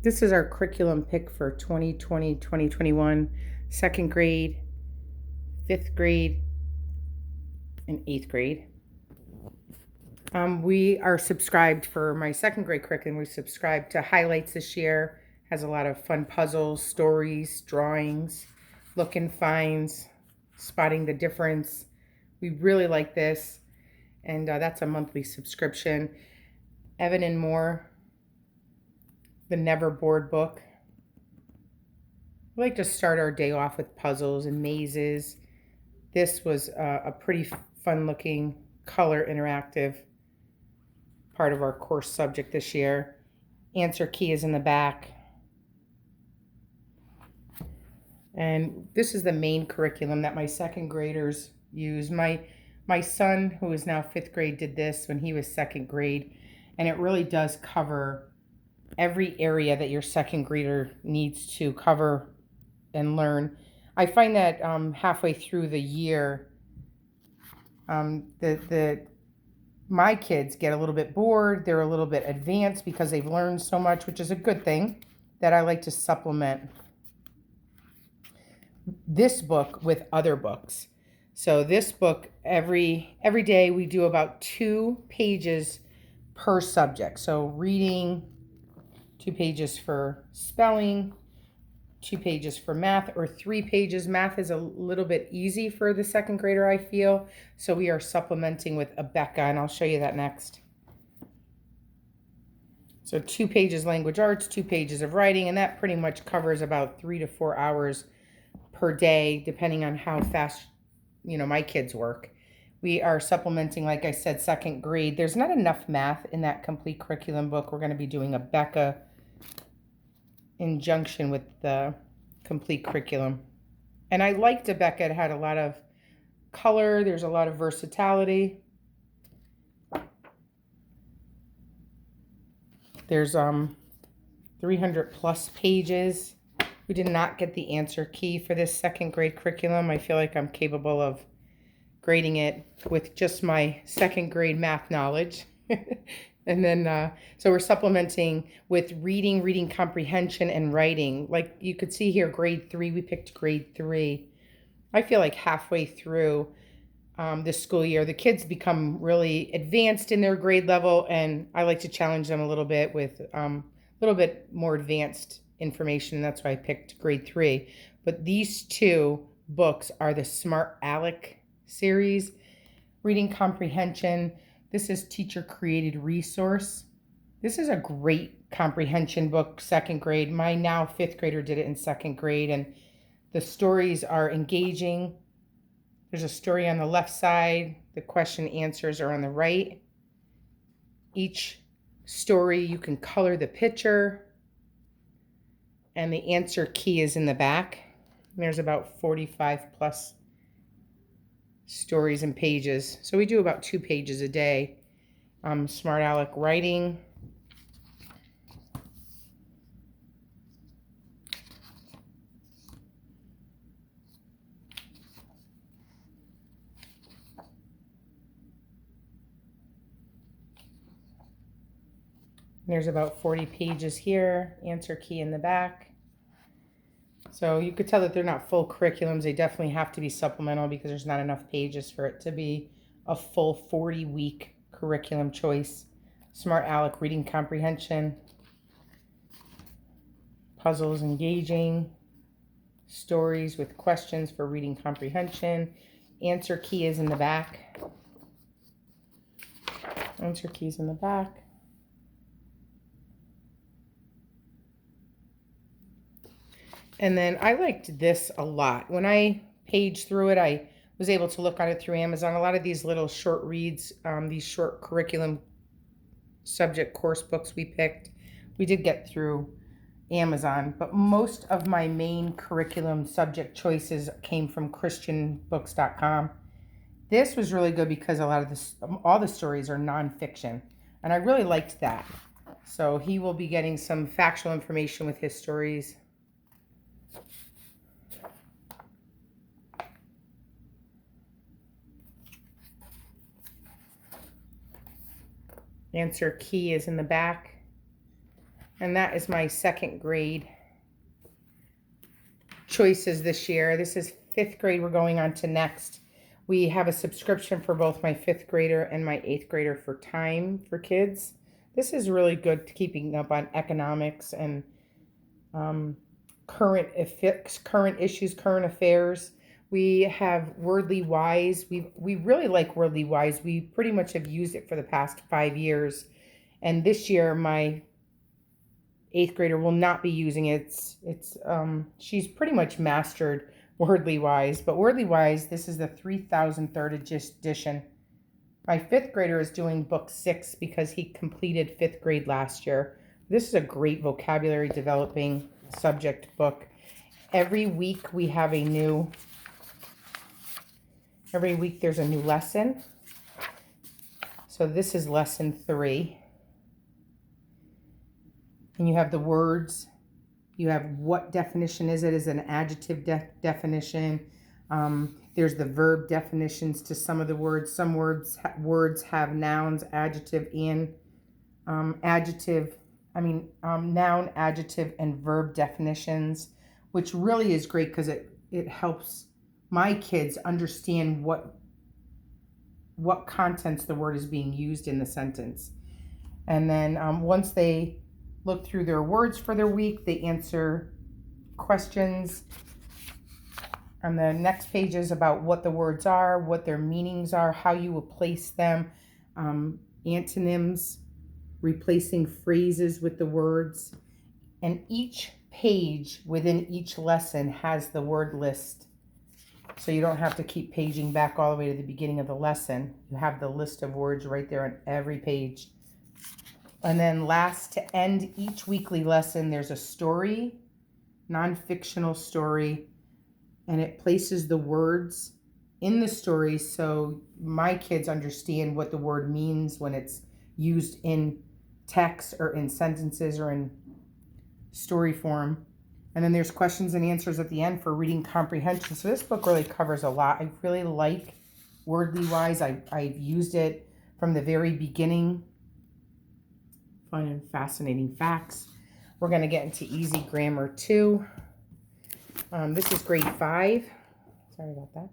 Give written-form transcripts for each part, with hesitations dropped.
This is our curriculum pick for 2020-2021, second grade, fifth grade, and eighth grade. We are subscribed for my second grade curriculum. We subscribed to Highlights this year. Has a lot of fun puzzles, stories, drawings, look and finds, spotting the difference. We really like this, and that's a monthly subscription. Evan and Moore, the Never Bored book. We like to start our day off with puzzles and mazes. This was a pretty fun looking color interactive part of our course subject this year. Answer key is in the back. And this is the main curriculum that my second graders use. My son, who is now fifth grade, did this when he was second grade, and it really does cover every area that your second grader needs to cover and learn. I find that halfway through the year, my kids get a little bit bored. They're a little bit advanced because they've learned so much, which is a good thing, that I like to supplement this book with other books. So this book, every day we do about 2 pages per subject. So reading, 2 pages for spelling, 2 pages for math, or 3 pages. Math is a little bit easy for the second grader, I feel. So we are supplementing with Abeka, and I'll show you that next. So 2 pages language arts, 2 pages of writing, and that pretty much covers about 3 to 4 hours per day, depending on how fast, my kids work. We are supplementing, like I said, second grade. There's not enough math in that complete curriculum book. We're going to be doing Abeka in junction with the complete curriculum. And I liked Abeka. It had a lot of color. There's a lot of versatility. There's 300 plus pages. We did not get the answer key for this second grade curriculum. I feel like I'm capable of grading it with just my second grade math knowledge. And then, so we're supplementing with reading comprehension, and writing. Like you could see here, grade 3, we picked grade 3. I feel like halfway through this school year, the kids become really advanced in their grade level, and I like to challenge them a little bit with a little bit more advanced information. That's why I picked grade 3. But these 2 books are the Smart Alec series, reading comprehension. This is teacher created resource. This is a great comprehension book, second grade. My now fifth grader did it in second grade, and the stories are engaging. There's a story on the left side. The question answers are on the right. Each story, you can color the picture, and the answer key is in the back. There's about 45 plus stories and pages. So we do about 2 pages a day. Smart Alec writing. There's about 40 pages here. Answer key in the back. So you could tell that they're not full curriculums. They definitely have to be supplemental because there's not enough pages for it to be a full 40-week curriculum choice. Smart Alec reading comprehension. Puzzles engaging. Stories with questions for reading comprehension. Answer key is in the back. Answer keys in the back. And then I liked this a lot. When I paged through it, I was able to look on it through Amazon. A lot of these little short reads, these short curriculum subject course books we picked, we did get through Amazon, but most of my main curriculum subject choices came from christianbooks.com. This was really good because a lot of this, all the stories are nonfiction, and I really liked that. So he will be getting some factual information with his stories. Answer key is in the back. And that is my second grade choices this year. This is fifth grade we're going on to next. We have a subscription for both my fifth grader and my eighth grader for Time for Kids. This is really good to keeping up on economics and current issues, current affairs. We have Wordly Wise. We really like Wordly Wise. We pretty much have used it for the past 5 years. And this year, my eighth grader will not be using it. She's pretty much mastered Wordly Wise. But Wordly Wise, this is the 3003rd edition. My fifth grader is doing book 6 because he completed fifth grade last year. This is a great vocabulary developing subject book. Every week there's a new lesson. So this is lesson 3. And you have the words. You have what definition is it as an adjective definition. There's the verb definitions to some of the words. Some words have nouns, adjective, and noun, adjective, and verb definitions, which really is great because it helps my kids understand what contents the word is being used in the sentence. And then once they look through their words for their week, they answer questions. On the next page is about what the words are, what their meanings are, how you will place them, antonyms, replacing phrases with the words. And each page within each lesson has the word list. So you don't have to keep paging back all the way to the beginning of the lesson. You have the list of words right there on every page. And then last, to end each weekly lesson, there's a story, non-fictional story, and it places the words in the story so my kids understand what the word means when it's used in text or in sentences or in story form. And then there's questions and answers at the end for reading comprehension. So this book really covers a lot. I really like Wordly Wise. I've used it from the very beginning. Fun and fascinating facts. We're going to get into Easy Grammar 2. This is grade 5. Sorry about that.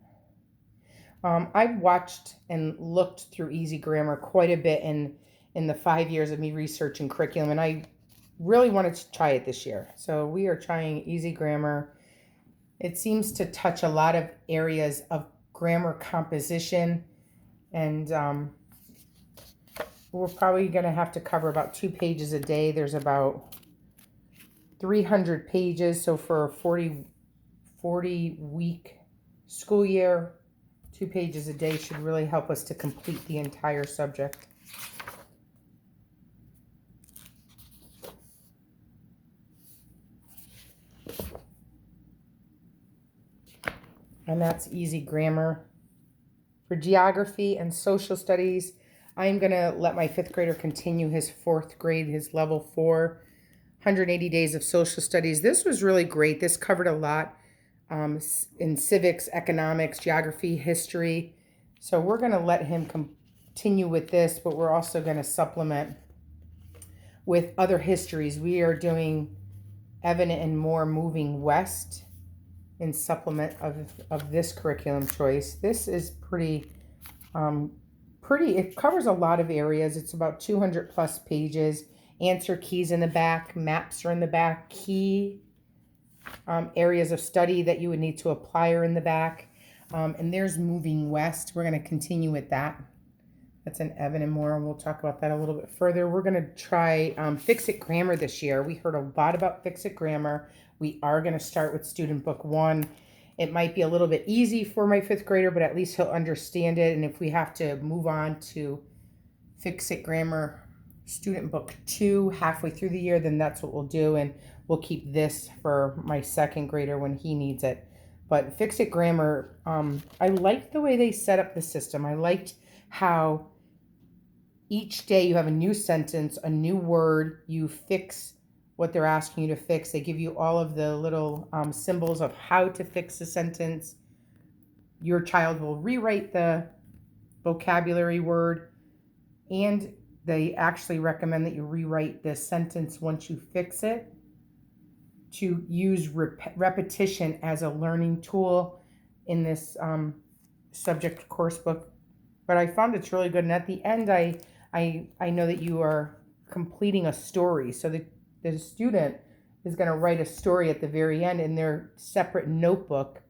I've watched and looked through Easy Grammar quite a bit in the 5 years of me researching curriculum, and I really wanted to try it this year. So we are trying Easy Grammar. It seems to touch a lot of areas of grammar composition, and we're probably going to have to cover about 2 pages a day. There's about 300 pages. So for a 40-week school year, 2 pages a day should really help us to complete the entire subject. And that's Easy Grammar. For geography and social studies, I'm going to let my 5th grader continue his 4th grade, his level 4, 180 days of social studies. This was really great. This covered a lot in civics, economics, geography, history. So we're going to let him continue with this, but we're also going to supplement with other histories. We are doing Evan and Moore Moving West in supplement of this curriculum choice. This is pretty, it covers a lot of areas. It's about 200 plus pages. Answer keys in the back, maps are in the back, key areas of study that you would need to apply are in the back. And there's Moving West. We're going to continue with that. That's an Evan and Moore, and we'll talk about that a little bit further. We're going to try Fix-It Grammar this year. We heard a lot about Fix-It Grammar. We are going to start with Student Book 1. It might be a little bit easy for my 5th grader, but at least he'll understand it. And if we have to move on to Fix-It Grammar Student Book 2 halfway through the year, then that's what we'll do. And we'll keep this for my 2nd grader when he needs it. But Fix-It Grammar, I liked the way they set up the system. I liked how each day you have a new sentence, a new word, you fix what they're asking you to fix. They give you all of the little symbols of how to fix the sentence. Your child will rewrite the vocabulary word, and they actually recommend that you rewrite this sentence once you fix it, to use repetition as a learning tool in this subject course book. But I found it's really good. And at the end, I know that you are completing a story. So the student is going to write a story at the very end in their separate notebook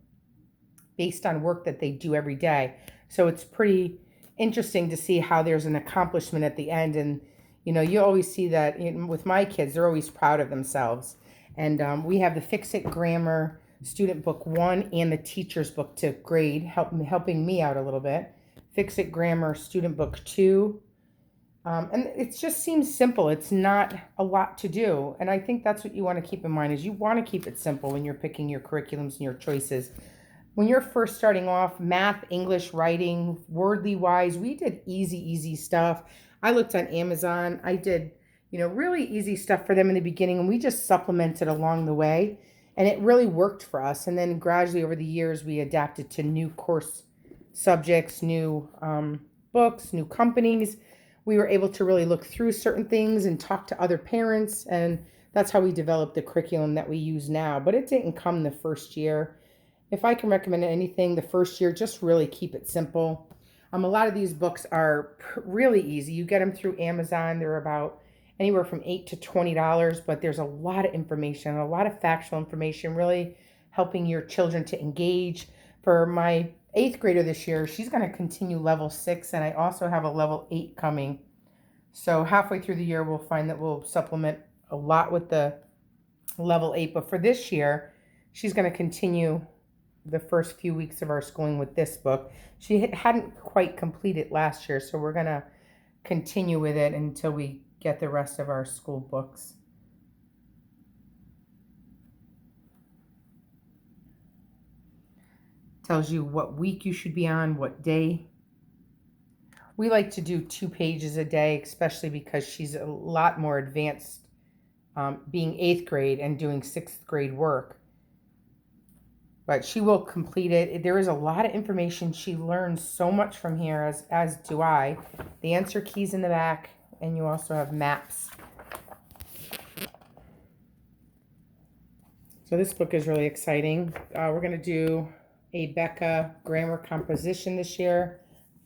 based on work that they do every day. So it's pretty interesting to see how there's an accomplishment at the end. And, you know, you always see that with my kids, they're always proud of themselves. And we have the Fix It Grammar Student Book 1 and the Teacher's Book to grade, helping me out a little bit. Fix It Grammar Student Book 2. And it just seems simple. It's not a lot to do. And I think that's what you want to keep in mind, is you want to keep it simple when you're picking your curriculums and your choices. When you're first starting off, math, English, writing, wordly wise, we did easy stuff. I looked on Amazon. I did, you know, really easy stuff for them in the beginning, and we just supplemented along the way. And it really worked for us. And then gradually over the years, we adapted to new course subjects, new books, new companies. We were able to really look through certain things and talk to other parents. And that's how we developed the curriculum that we use now. But it didn't come the first year. If I can recommend anything, the first year, just really keep it simple. A lot of these books are really easy. You get them through Amazon. They're about anywhere from $8 to $20, but there's a lot of information, a lot of factual information, really helping your children to engage. For my 8th grader this year, she's going to continue level 6, and I also have a level 8 coming. So halfway through the year, we'll find that we'll supplement a lot with the level 8. But for this year, she's going to continue the first few weeks of our schooling with this book. She hadn't quite completed last year, so we're going to continue with it until we get the rest of our school books. Tells you what week you should be on, what day. We like to do 2 pages a day, especially because she's a lot more advanced, being 8th grade and doing 6th grade work. But she will complete it. There is a lot of information. She learns so much from here, as do I. The answer keys in the back, and you also have maps. So this book is really exciting. We're going to do a Becca grammar composition this year.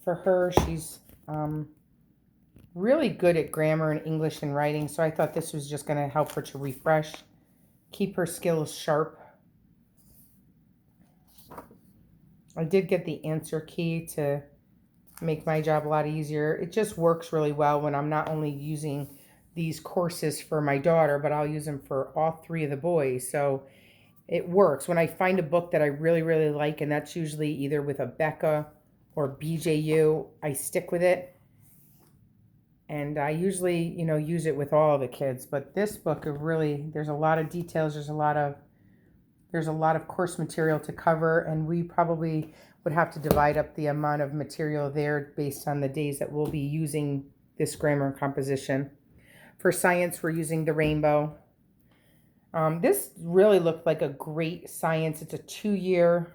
For her, she's really good at grammar and English and writing, so I thought this was just going to help her to refresh, keep her skills sharp. I did get the answer key to make my job a lot easier. It just works really well when I'm not only using these courses for my daughter, but I'll use them for all 3 of the boys. So it works. When I find a book that I really like, and that's usually either with a Becca or BJU, I stick with it. And I usually, you know, use it with all the kids. But this book, there's a lot of details. There's a lot of course material to cover, and we probably would have to divide up the amount of material there based on the days that we'll be using this grammar composition. For science, we're using the Rainbow. This really looked like a great science. It's a 2-year,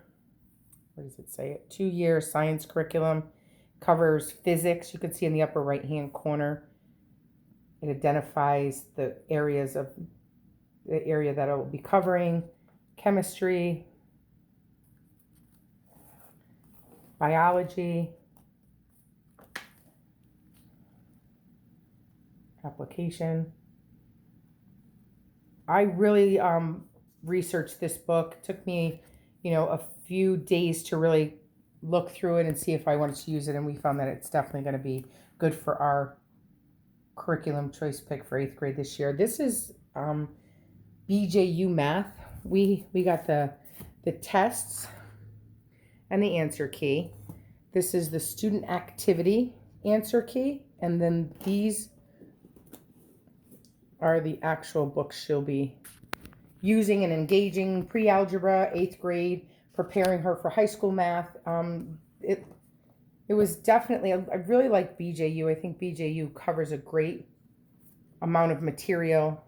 what does it say? 2-year science curriculum. Covers physics. You can see in the upper right-hand corner. It identifies the area that it will be covering. Chemistry, biology, application. I really researched this book. It took me, you know, a few days to really look through it and see if I wanted to use it, and we found that it's definitely going to be good for our curriculum choice pick for 8th grade this year. This is BJU Math. We got the tests and the answer key. This is the student activity answer key, and then these are the actual books she'll be using and engaging. Pre-algebra, 8th grade, preparing her for high school math. It was definitely, I really like BJU. I think BJU covers a great amount of material.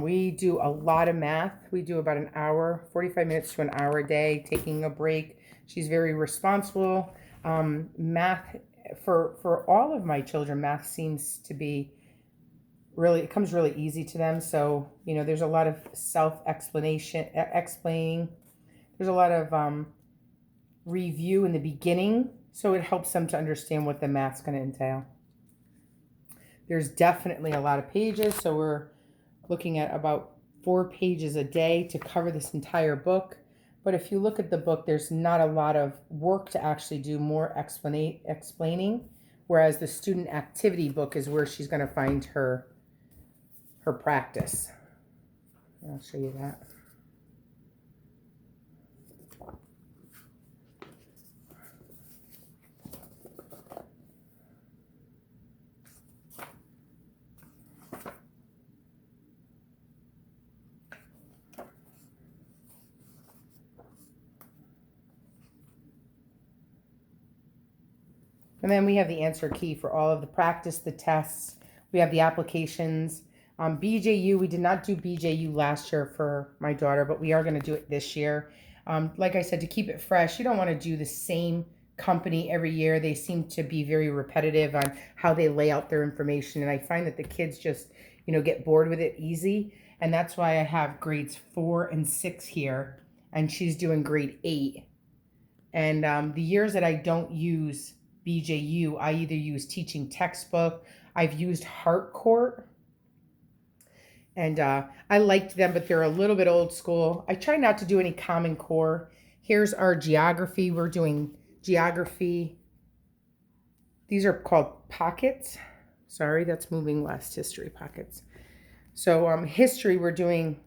We do a lot of math. We do about an hour, 45 minutes to an hour a day, taking a break. She's very responsible. Math for all of my children, math seems to be really, it comes really easy to them. So, you know, there's a lot of explaining. There's a lot of review in the beginning. So it helps them to understand what the math's going to entail. There's definitely a lot of pages. So we're looking at about 4 pages a day to cover this entire book. But if you look at the book, there's not a lot of work to actually do more explaining. Whereas the student activity book is where she's going to find her practice. I'll show you that. And then we have the answer key for all of the practice, the tests. We have the applications. BJU, we did not do BJU last year for my daughter, but we are going to do it this year. Like I said, to keep it fresh, you don't want to do the same company every year. They seem to be very repetitive on how they lay out their information. And I find that the kids just, you know, get bored with it easy. And that's why I have grades 4 and 6 here. And she's doing grade 8. And the years that I don't use BJU, I either use teaching textbook. I've used Harcourt. And I liked them, but they're a little bit old school. I try not to do any Common Core. Here's our geography. We're doing geography. These are called pockets. Sorry, that's moving west, history pockets. So history, we're doing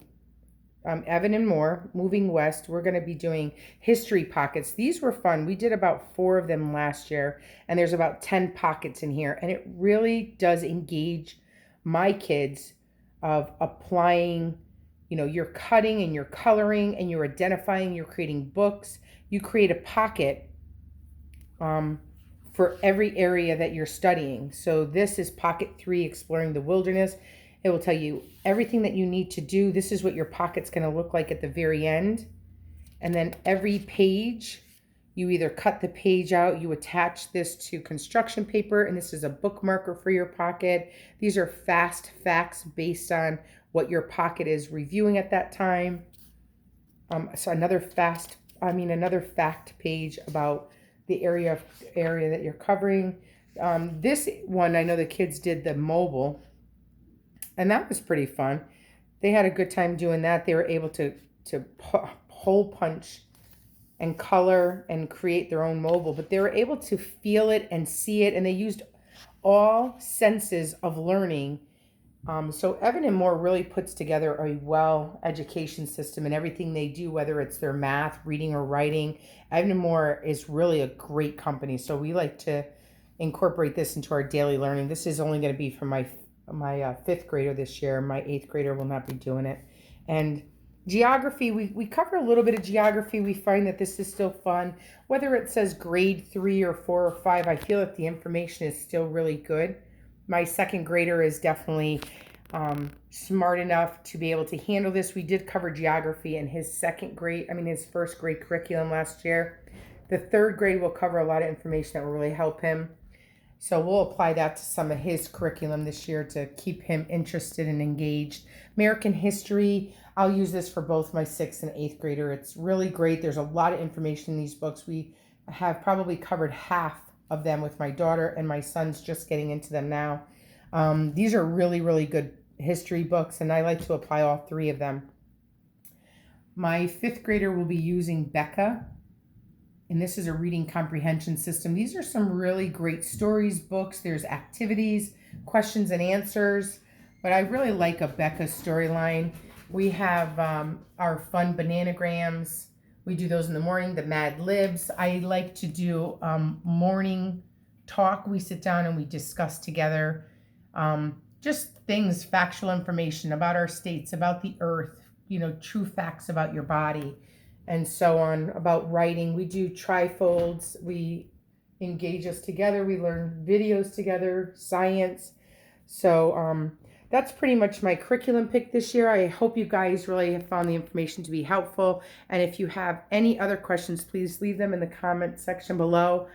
Evan and Moore. Moving west, we're going to be doing history pockets. These were fun. We did about 4 of them last year, and there's about 10 pockets in here. And it really does engage my kids of applying, you know, you're cutting and you're coloring and you're identifying, you're creating books. You create a pocket for every area that you're studying. So this is pocket 3, exploring the wilderness. It will tell you everything that you need to do. This is what your pocket's going to look like at the very end. And then every page, you either cut the page out, you attach this to construction paper, and this is a bookmarker for your pocket. These are fast facts based on what your pocket is reviewing at that time. So another fact page about the area that you're covering. This one, I know the kids did the mobile, and that was pretty fun. They had a good time doing that. They were able to hole punch and color and create their own mobile, but they were able to feel it and see it, and they used all senses of learning. So Evan and Moore really puts together a well education system in everything they do, whether it's their math, reading, or writing. Evan and Moore is really a great company, so we like to incorporate this into our daily learning. This is only going to be for my 5th grader this year. My 8th grader will not be doing it. And geography, we cover a little bit of geography. We find that this is still fun. Whether it says grade 3 or 4 or 5, I feel that the information is still really good. My 2nd grader is definitely smart enough to be able to handle this. We did cover geography in his 1st grade curriculum last year. The 3rd grade will cover a lot of information that will really help him. So we'll apply that to some of his curriculum this year to keep him interested and engaged. American history, I'll use this for both my 6th and 8th grader. It's really great. There's a lot of information in these books. We have probably covered half of them with my daughter, and my son's just getting into them now. These are really, really good history books, and I like to apply all 3 of them. My 5th grader will be using Becca, and this is a reading comprehension system. These are some really great stories, books. There's activities, questions and answers, but I really like a Becca storyline. We have our fun bananagrams. We do those in the morning, the Mad Libs. I like to do morning talk. We sit down and we discuss together just things, factual information about our states, about the earth, you know, true facts about your body, and so on. About writing, we do trifolds. We engage us together. We learn videos together, science. So that's pretty much my curriculum pick this year. I hope you guys really have found the information to be helpful. And if you have any other questions, please leave them in the comment section below.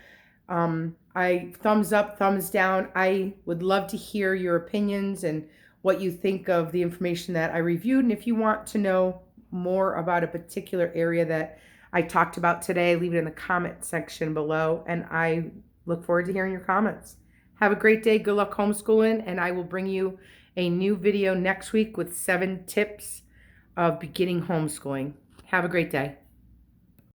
I thumbs up, thumbs down. I would love to hear your opinions and what you think of the information that I reviewed. And if you want to know more about a particular area that I talked about today, leave it in the comment section below. And I look forward to hearing your comments. Have a great day. Good luck homeschooling. And I will bring you a new video next week with 7 tips of beginning homeschooling. Have a great day.